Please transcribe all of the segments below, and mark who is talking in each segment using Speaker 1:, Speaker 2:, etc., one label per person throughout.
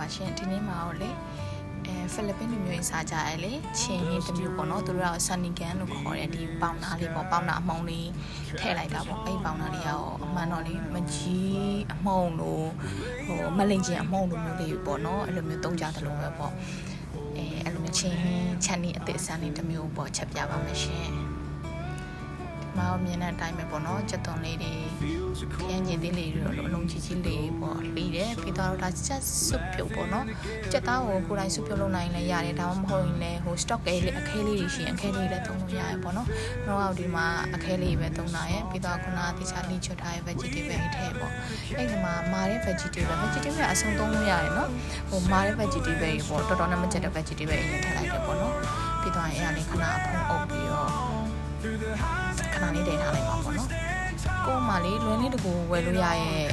Speaker 1: ပါရှင်ဒီနေ့မှာတော့လေဖိလစ်ပင်းလူမျိုးရေးစားကြရလေချင်းဟင်းတစ်မျိုးပေါ့နော်သူတို့ကဆန်နီကန်လို့ခေါ်တယ်ဒီပေါင်နာလေးပေါ့ပေါင်နာအမှုံလေးထည့်လိုက်တာပေါ့အဲ့ပေါင်နာလေးရောအမှန်တော့လေမကြီးအမှုံလို့မလိန်ကျင်အမှုံလိုမျိုးလေးပေါ့နော်အဲ့လိုမျိုးသုံးကြတယ်လို့ပဲပေါ့အဲ့လိုမျိုးချင်းဟင်းချက်နေအသစ်ဆန်နေတစ်မျိုးပေါ့ချက်ပြပါမယ်ရှင်မအောင်မြင်တဲ့အတိုင်းပဲပေါ့နော်ချက်သွန်လေးတွေခရမ်းကျင်သေးလေးတွေတော့အလုံးကြီးကြီးလေးပေါ့ပြီးတယ်ပြီးတော့ဒါချက်စွပ်ပြုတ်ပေါ့နော်ချက်သားကိုကိုယ်တိုင်စွပ်ပြုတ်လုပ်နိုင်လဲရတယ်ဒါမှမဟုတ်ရင်လည်းဟို stock အခဲလေးတွေရှိရင်အခဲလေးလည်းသုံးလို့ရတယ်ပေါ့နော်နောက်ဒီမှာအခဲလေးပဲသုံးတာရယ်ပြီးတော့ခုနကတခြားလေးချွတ်ထားတဲ့ vegetable တွေထည့်ပေါ့အဲ့ဒီမှာမာတဲ့ vegetable အဆုံးသုံးလို့ရတယ်နော်ဟိုမာတဲ့ vegetable တွေပေါ့တော်တော်နဲ့မချက်တဲ့ vegetable တွေထည့်လိုက်တယ်ပေါ့နော်ပြီးတော့အဲ့ဒါလေးခဏအဖုံးအုပ်ပြီးတော့ခဏလေးတည်ထားလိုက်ပါပေါ့နော်ကိုယ်မှလေလွယ်လေးတကူဝယ်လို့ရရဲ့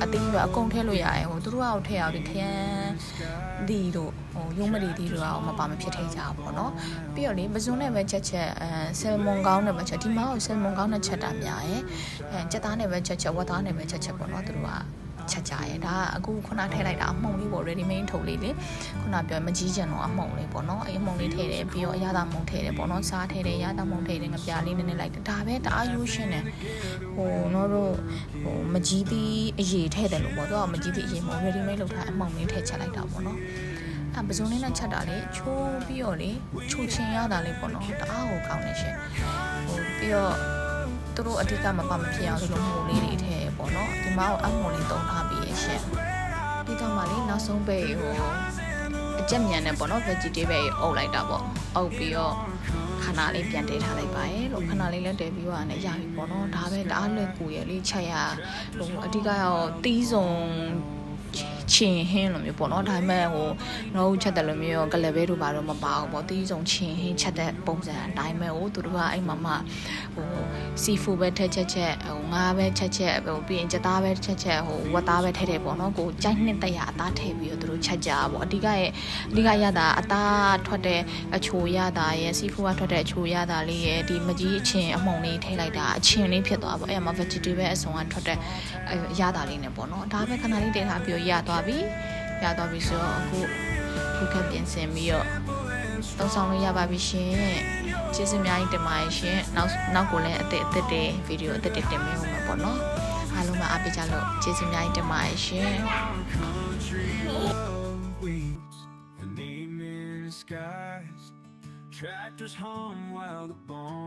Speaker 1: အသေးပဲအကုန်ထည့်လို့ရရဲ့ဟိုသူတို့ကထည့်အောင်ဒီခရမ်းဒီတို့ဟိုရုံးမဒီဒီတို့ကမပါမဖြစ်ထိကြပါပေါ့နော်ပြီးတော့လေပဇွန်နဲ့ပဲချက်ဆယ်မွန်ကောင်းနဲ့ပဲချက်ဒီမှာဆယ်မွန်ကောင်းနဲ့ချက်တာများရဲ့ကြက်သားနဲ့ပဲချက်ဝက်သားနဲ့ပဲချက်ပေါ့နော်သူတို့ကချက်ကြရဲဒါအခုခုနထည့်လိုက်တာအမှုံလေးပေါ့ ready made ထုတ်လေးလေခုနပြောမကြီးကျန်တော့အမှုံလေးပေါ့နော်အဲ့အမှုံလေးထည့်တယ်ပြီးတော့အရသာမှုံထည့်တယ်ပေါ့နော်စားထည့်တယ်ရသာမှုံထည့်တယ်ငပြားလေးနည်းနည်းလိုက်တယ်ဒါပဲတအားရိုးရှင်းတယ်ဟိုတော့ဟိုမကြီးသီးအရေထည့်တယ်လို့ပေါ့တော့မကြီးသီးအရေမဟုတ် ready made လုပ်ထားအမှုံလေးထည့်ချက်လိုက်တာပေါ့နော်ပဇွန်လေးနဲ့ချက်တာလေချိုးပြီးတော့လေချိုးချင်ရတာလေးပေါ့နော်တအားကိုကောင်းနေရှင်ဟိုပြီးတော့သူတို့အဓိကမပါမဖြစ်အောင်ဒီလိုမှုလေးတွေထည့်ပေါ့နော်ဒီမှာအမှုလေးတုံးထားပြီးရရှင်ပြီးတော့မှလေနောက်ဆုံးပဲဟိုအကြက်မြန်နဲ့ပေါ့နော် vegetable အုပ်လိုက်တာပေါ့အုပ်ပြီးတော့ခဏလေးပြန်တဲထားလိုက်ပါရဲ့လို့ခဏလေးလည်းတဲပြီးတော့လည်းရပြီပေါ့နော်ဒါပဲတအားလွယ်ကူရဲ့လေချက်ရဟိုအဓိကရောတီးစုံချင်းဟင်းလိုမျိုးပေါ့နော်ဒါပေမဲ့ဟိုတော့ချက်တယ်လို့မျိုးကလပဲတို့ဘာတော့မပါဘူးပေါ့တီးစုံချင်းဟင်းချက်တဲ့ပုံစံအတိုင်းပဲဟိုသူတို့ကအဲ့မှာမှဟိုစီဖူပဲထက်ချက်ဟိုငါးပဲချက်ဟိုပြီးရင်ကြက်သားပဲချက်ဟိုဝက်သားပဲထည့်ပေါ့နော်ကိုကြိုက်နှစ်တရအသားထည့်ပြီးတော့သူတို့ချက်ကြပေါ့အဓိကရတာအသားထွက်တဲ့အချိုရတာရဲ့စီဖူကထွက်တဲ့အချိုရတာလေးရဲ့ဒီမကြီးအချင်းအမှုံလေးထည့်လိုက်တာအချင်းလေးဖြစ်သွားပေါ့အဲ့မှာ vegetable အစုံကထွက်တဲ့အရတာလေးနဲ့ပေါ့နော်ဒါပဲခဏလေးတင်ထားပြီးရသွားပြီဆိုတော့အခုကပြင်ဆင်ပြီးတော့သုံးဆောင်လို့ရပါပြီရှင်ကျေးဇူးအများကြီးတင်ပါတယ်ရှင်နောက်ကိုလည်းအသစ်တွေဗီဒီယိုအသစ်တွေတင်ပေးဦးမှာပေါ့နော်အားလုံးအားပေးကြလို့ကျေးဇူးအများကြီးတင်ပါတယ်ရှင်Tractors hum while the bone